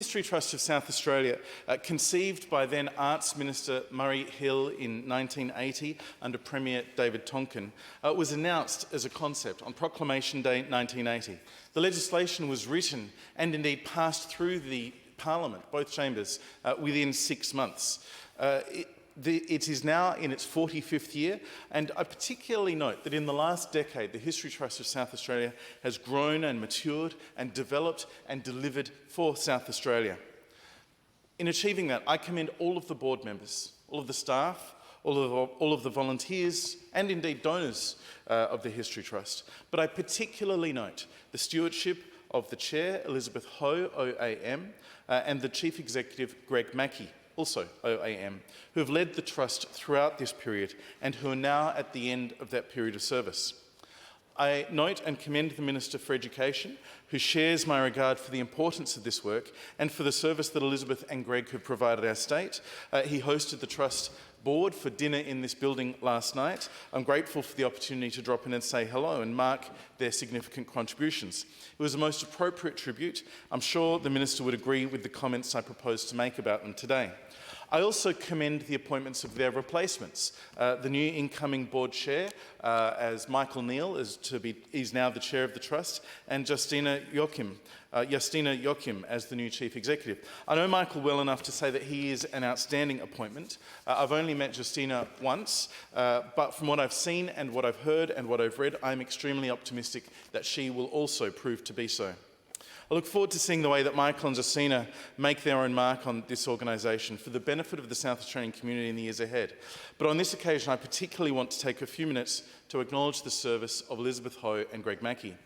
History Trust of South Australia, conceived by then Arts Minister Murray Hill in 1980 under Premier David Tonkin, was announced as a concept on Proclamation Day 1980. The legislation was written and indeed passed through the Parliament, both chambers, within 6 months. It is now in its 45th year, and I particularly note that in the last decade, the History Trust of South Australia has grown and matured and developed and delivered for South Australia. In achieving that, I commend all of the board members, all of the staff, all of the volunteers and indeed donors of the History Trust. But I particularly note the stewardship of the Chair, Elizabeth Ho, OAM, and the Chief Executive, Greg Mackie, also OAM, who have led the Trust throughout this period and who are now at the end of that period of service. I note and commend the Minister for Education, who shares my regard for the importance of this work and for the service that Elizabeth and Greg have provided our state. He hosted the Trust board for dinner in this building last night. I'm grateful for the opportunity to drop in and say hello and mark their significant contributions. It was a most appropriate tribute. I'm sure the Minister would agree with the comments I propose to make about them today. I also commend the appointments of their replacements. The new incoming board chair, as Michael Neal is now the chair of the Trust, and Justina Joachim as the new chief executive. I know Michael well enough to say that he is an outstanding appointment. I've only met Justina once, but from what I've seen and what I've heard and what I've read, I'm extremely optimistic that she will also prove to be so. I look forward to seeing the way that Michael and Justina make their own mark on this organisation for the benefit of the South Australian community in the years ahead. But on this occasion, I particularly want to take a few minutes to acknowledge the service of Elizabeth Ho and Greg Mackie.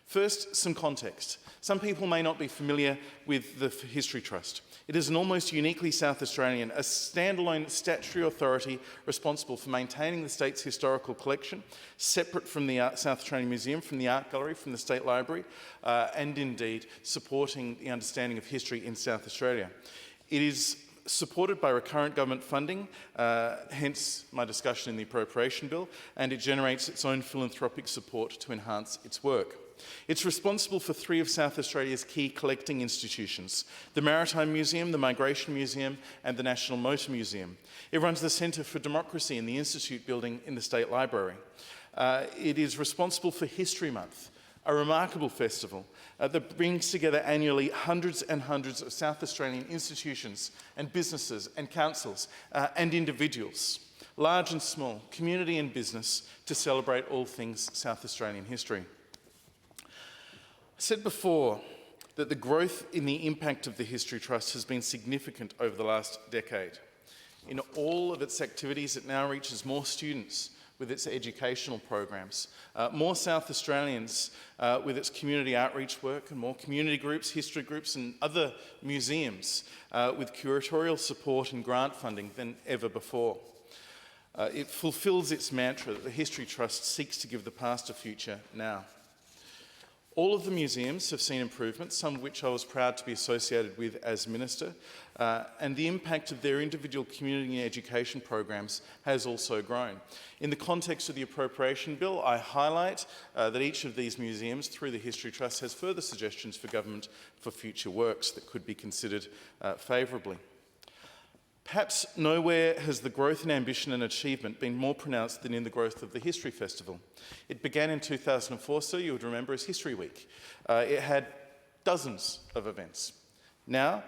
First, some context. Some people may not be familiar with the History Trust. It is an almost uniquely South Australian, a standalone statutory authority responsible for maintaining the state's historical collection, separate from the South Australian Museum, from the Art Gallery, from the State Library, and indeed supporting the understanding of history in South Australia. It is supported by recurrent government funding, hence my discussion in the appropriation bill, and it generates its own philanthropic support to enhance its work. It's responsible for 3 of South Australia's key collecting institutions: the Maritime Museum, the Migration Museum and the National Motor Museum. It runs the Centre for Democracy in the Institute building in the State Library. It is responsible for History Month, a remarkable festival that brings together annually hundreds and hundreds of South Australian institutions and businesses and councils and individuals, large and small, community and business, to celebrate all things South Australian history. I said before that the growth in the impact of the History Trust has been significant over the last decade. In all of its activities, it now reaches more students with its educational programs, more South Australians with its community outreach work, and more community groups, history groups and other museums with curatorial support and grant funding than ever before. It fulfills its mantra that the History Trust seeks to give the past a future now. All of the museums have seen improvements, some of which I was proud to be associated with as Minister, and the impact of their individual community and education programs has also grown. In the context of the appropriation bill, I highlight that each of these museums, through the History Trust, has further suggestions for government for future works that could be considered favourably. Perhaps nowhere has the growth in ambition and achievement been more pronounced than in the growth of the History Festival. It began in 2004, so you would remember, as History Week. It had dozens of events. Now,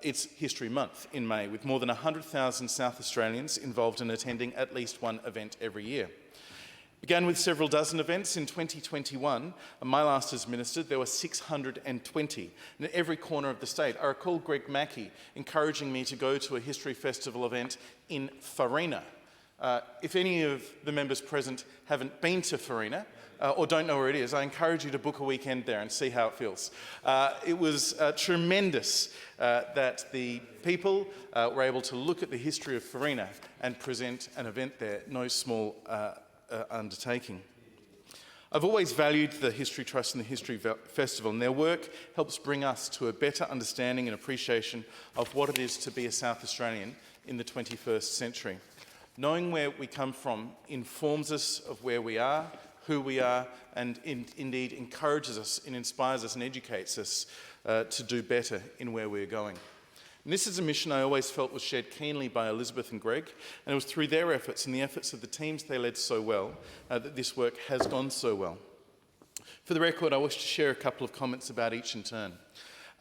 it's History Month in May, with more than 100,000 South Australians involved in attending at least one event every year. Began with several dozen events. In 2021, my last as Minister, there were 620 in every corner of the state. I recall Greg Mackie encouraging me to go to a History Festival event in Farina. If any of the members present haven't been to Farina or don't know where it is, I encourage you to book a weekend there and see how it feels. It was tremendous that the people were able to look at the history of Farina and present an event there, no small undertaking. I've always valued the History Trust and the History Festival, and their work helps bring us to a better understanding and appreciation of what it is to be a South Australian in the 21st century. Knowing where we come from informs us of where we are, who we are, and indeed encourages us and inspires us and educates us to do better in where we're going. And this is a mission I always felt was shared keenly by Elizabeth and Greg, and it was through their efforts and the efforts of the teams they led so well that this work has gone so well. For the record, I wish to share a couple of comments about each in turn.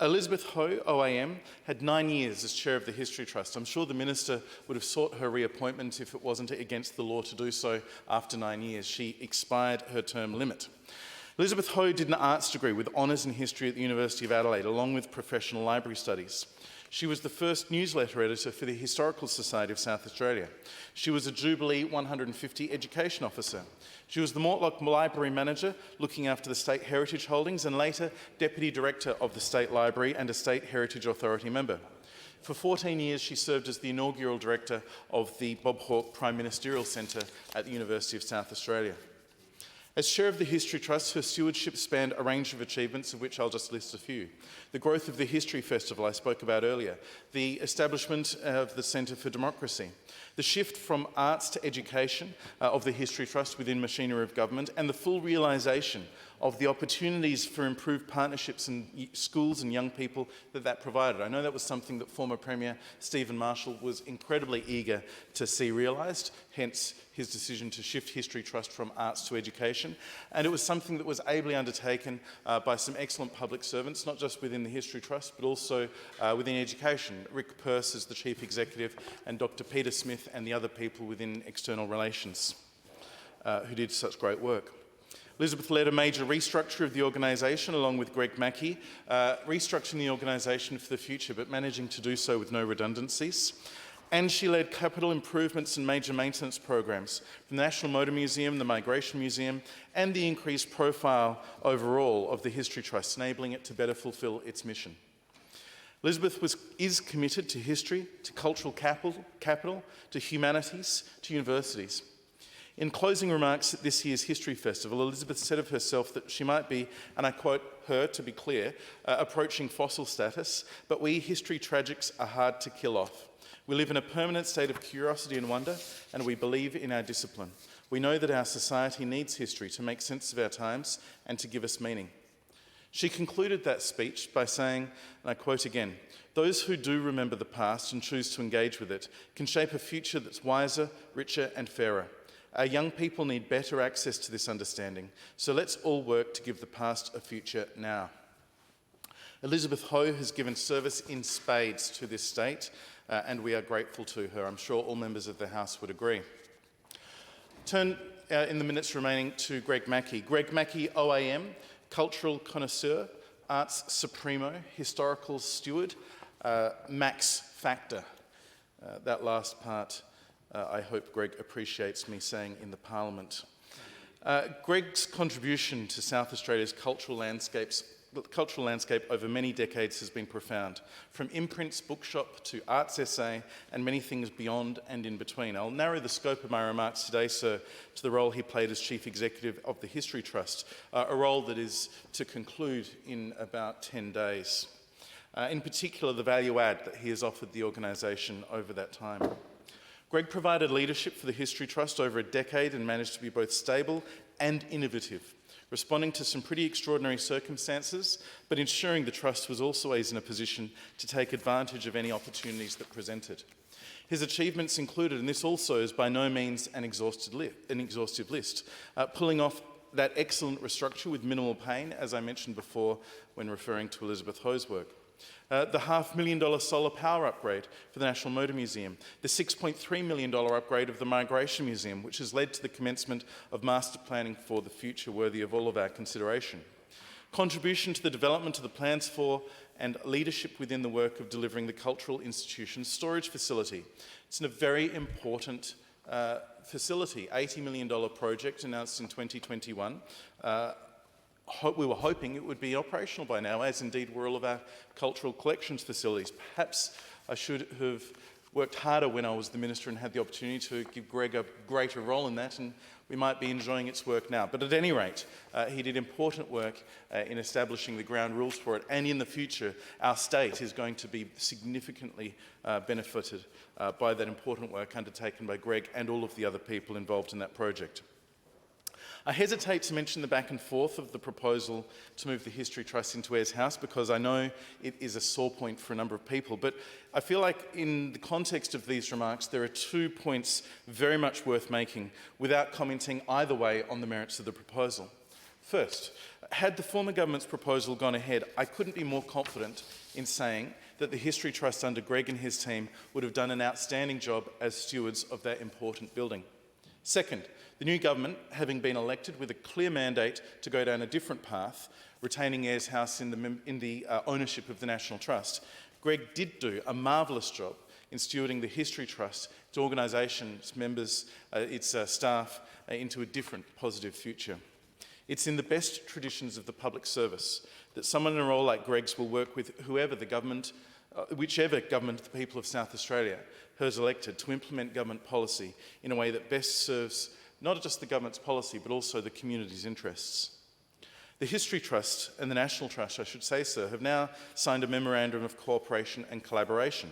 Elizabeth Ho, OAM, had 9 years as chair of the History Trust. I'm sure the minister would have sought her reappointment if it wasn't against the law to do so after 9 years. She expired her term limit. Elizabeth Ho did an arts degree with honours in history at the University of Adelaide, along with professional library studies. She was the first newsletter editor for the Historical Society of South Australia. She was a Jubilee 150 education officer. She was the Mortlock Library Manager, looking after the State Heritage Holdings, and later Deputy Director of the State Library and a State Heritage Authority member. For 14 years, she served as the inaugural Director of the Bob Hawke Prime Ministerial Centre at the University of South Australia. As chair of the History Trust, her stewardship spanned a range of achievements, of which I'll just list a few. The growth of the History Festival I spoke about earlier, the establishment of the Centre for Democracy, the shift from arts to education of the History Trust within machinery of government, and the full realisation of the opportunities for improved partnerships in schools and young people that provided. I know that was something that former Premier Stephen Marshall was incredibly eager to see realised, hence his decision to shift History Trust from arts to education. And it was something that was ably undertaken by some excellent public servants, not just within the History Trust, but also within education. Rick Pearce as the Chief Executive, and Dr. Peter Smith and the other people within External Relations who did such great work. Elizabeth led a major restructure of the organisation along with Greg Mackie, restructuring the organisation for the future, but managing to do so with no redundancies. And she led capital improvements and major maintenance programs from the National Motor Museum, the Migration Museum, and the increased profile overall of the History Trust, enabling it to better fulfil its mission. Elizabeth is committed to history, to cultural capital, to humanities, to universities. In closing remarks at this year's History Festival, Elizabeth said of herself that she might be, and I quote her to be clear, approaching fossil status, but we history tragics are hard to kill off. We live in a permanent state of curiosity and wonder, and we believe in our discipline. We know that our society needs history to make sense of our times and to give us meaning. She concluded that speech by saying, and I quote again, "Those who do remember the past and choose to engage with it can shape a future that's wiser, richer and fairer. Our young people need better access to this understanding, so let's all work to give the past a future now." Elizabeth Ho has given service in spades to this state, and we are grateful to her. I'm sure all members of the House would agree. Turn in the minutes remaining to Greg Mackie. Greg Mackie, OAM, cultural connoisseur, arts supremo, historical steward, Max Factor. That last part I hope Greg appreciates me saying in the Parliament. Greg's contribution to South Australia's cultural landscape over many decades has been profound, from imprints, bookshop to arts essay and many things beyond and in between. I'll narrow the scope of my remarks today, sir, to the role he played as Chief Executive of the History Trust, a role that is to conclude in about 10 days. In particular, the value add that he has offered the organisation over that time. Greg provided leadership for the History Trust over a decade and managed to be both stable and innovative, responding to some pretty extraordinary circumstances, but ensuring the Trust was also always in a position to take advantage of any opportunities that presented. His achievements included, and this also is by no means an exhaustive list, pulling off that excellent restructure with minimal pain, as I mentioned before when referring to Elizabeth Ho's work. The $500,000 solar power upgrade for the National Motor Museum, the $6.3 million upgrade of the Migration Museum, which has led to the commencement of master planning for the future worthy of all of our consideration. Contribution to the development of the plans for and leadership within the work of delivering the Cultural Institutions Storage Facility. It's a very important facility, $80 million project announced in 2021. We were hoping it would be operational by now, as indeed were all of our cultural collections facilities. Perhaps I should have worked harder when I was the Minister and had the opportunity to give Greg a greater role in that, and we might be enjoying its work now. But at any rate, he did important work in establishing the ground rules for it, and in the future, our state is going to be significantly benefited by that important work undertaken by Greg and all of the other people involved in that project. I hesitate to mention the back and forth of the proposal to move the History Trust into Ayers House because I know it is a sore point for a number of people, but I feel like in the context of these remarks there are 2 points very much worth making without commenting either way on the merits of the proposal. First, had the former government's proposal gone ahead, I couldn't be more confident in saying that the History Trust under Greg and his team would have done an outstanding job as stewards of that important building. Second, the new government, having been elected with a clear mandate to go down a different path, retaining Ayers House in the ownership of the National Trust, Greg did do a marvellous job in stewarding the History Trust, its organisation, its members, its staff, into a different, positive future. It's in the best traditions of the public service that someone in a role like Greg's will work with whichever government the people of South Australia has elected to implement government policy in a way that best serves not just the government's policy but also the community's interests. The History Trust and the National Trust, I should say, sir, have now signed a memorandum of cooperation and collaboration.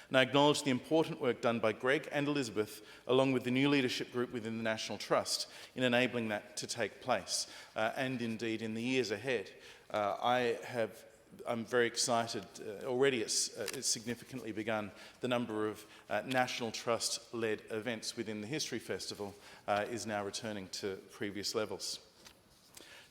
And I acknowledge the important work done by Greg and Elizabeth, along with the new leadership group within the National Trust, in enabling that to take place. And indeed, in the years ahead, I'm very excited. Already it's significantly begun. The number of National Trust-led events within the History Festival is now returning to previous levels.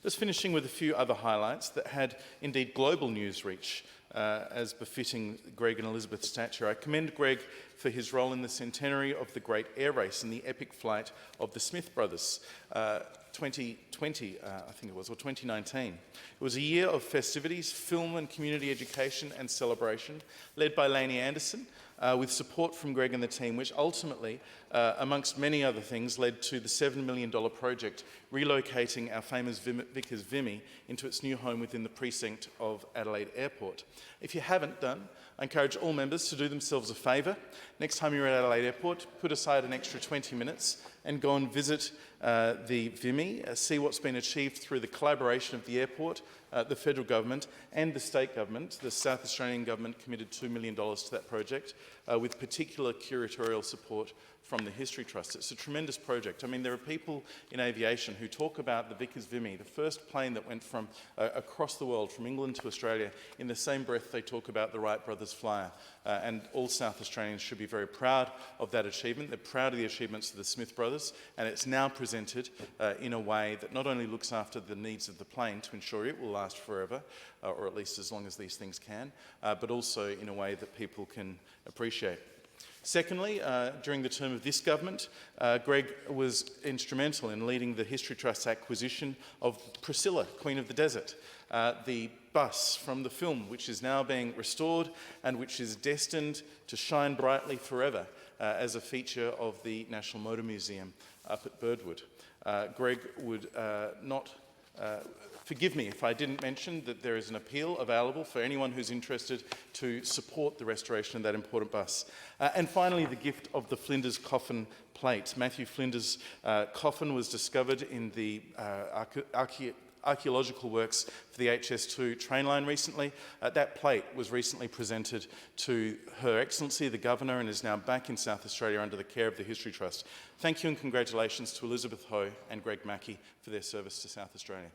Just finishing with a few other highlights that had indeed global news reach, as befitting Greg and Elizabeth's stature. I commend Greg for his role in the centenary of the Great Air Race and the epic flight of the Smith brothers, 2020, I think it was, or 2019. It was a year of festivities, film and community education and celebration, led by Lainey Anderson, with support from Greg and the team, which ultimately, amongst many other things, led to the $7 million project relocating our famous Vickers Vimy into its new home within the precinct of Adelaide Airport. If you haven't done, I encourage all members to do themselves a favour. Next time you're at Adelaide Airport, put aside an extra 20 minutes and go and visit the Vimy, see what's been achieved through the collaboration of the airport, the federal government and the state government. The South Australian government committed $2 million to that project, with particular curatorial support from the History Trust. It's a tremendous project. I mean, there are people in aviation who talk about the Vickers Vimy, the first plane that went from across the world, from England to Australia. In the same breath, they talk about the Wright brothers flyer. And all South Australians should be very proud of that achievement. They're proud of the achievements of the Smith brothers, and it's now presented in a way that not only looks after the needs of the plane to ensure it will last forever, or at least as long as these things can, but also in a way that people can appreciate. Secondly, during the term of this government, Greg was instrumental in leading the History Trust's acquisition of Priscilla, Queen of the Desert, the bus from the film, which is now being restored and which is destined to shine brightly forever as a feature of the National Motor Museum up at Birdwood. Greg would not forgive me if I didn't mention that there is an appeal available for anyone who's interested to support the restoration of that important bus. And finally, the gift of the Flinders coffin plate. Matthew Flinders' coffin was discovered in the archaeological works for the HS2 train line recently. That plate was recently presented to Her Excellency, the Governor, and is now back in South Australia under the care of the History Trust. Thank you and congratulations to Elizabeth Ho and Greg Mackie for their service to South Australia.